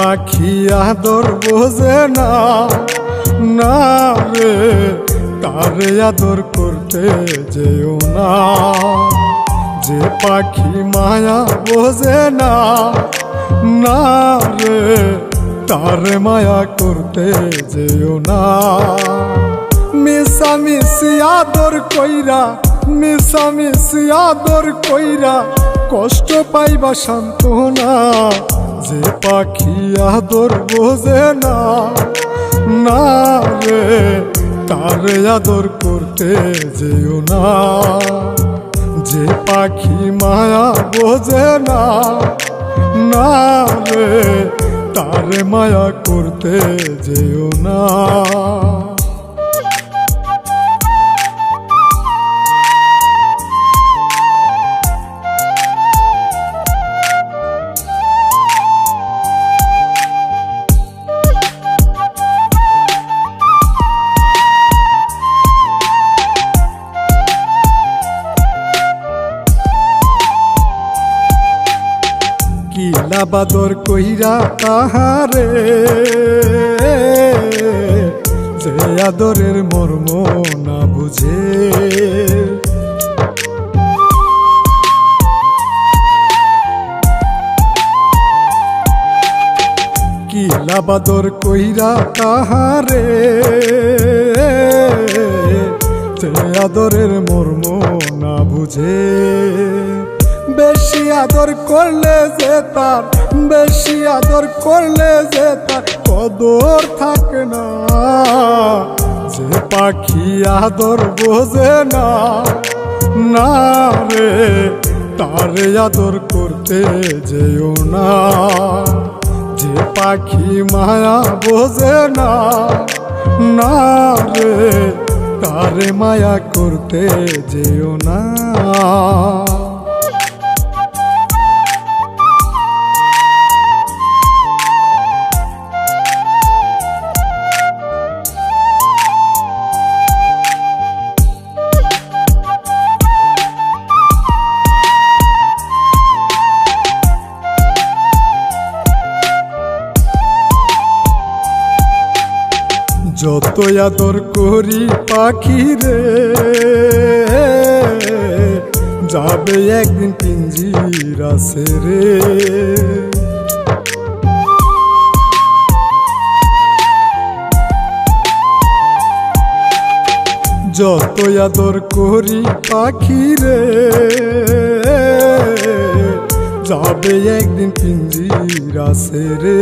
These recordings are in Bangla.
পাখি আদর বোঝে না, না রে তারে আদর করতে যেও না। যে পাখি মায়া বোঝে না, না রে তারে মায়া করতে যেও না। মিশামিশি আদর কইরা, মিশামিশি আদর কইরা কষ্ট পাইবা সান্ত্বনা। যে পাখি আদর বোঝে না, না রে তারে আদর করতে যেও না। যে পাখি মায়া বোঝে না, না রে তারে মায়া করতে যেও না। কিলা বাদর কইরা তাহারে, যে আদরের মর্ম না বুঝে। কিলা বাদর কইরা তাহারে, যে আদরের মর্ম না বুঝে। বেশি আদর করলে যে তার, বেশি আদর করলে যে তার কদর থাকে না। যে পাখি আদর বোঝে না, না রে তারে আদর করতে যেও না। যে পাখি মায়া বোঝে না, না রে তারে মায়া করতে যেও না। যত আদর করি পাখি রে, যাবে একদিন পিঞ্জিরা ছেড়ে। যত আদর করি পাখি রে, যাবে একদিন পিঞ্জিরা ছেড়ে।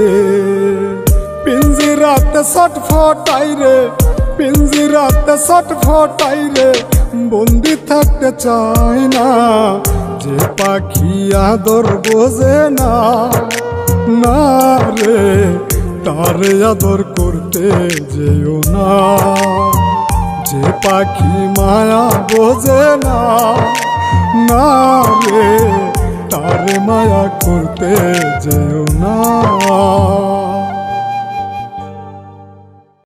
পিঞ্জিরাতে ছটফটাই রে, পিঞ্জিরাতে ছটফটাই রে, বন্দি থাকতে চায় না। যে পাখি আদর বোঝে না, না রে তারে আদর করতে যেও না। যে পাখি মায়া বোঝে না, না রে তারে মায়া করতে যেও না।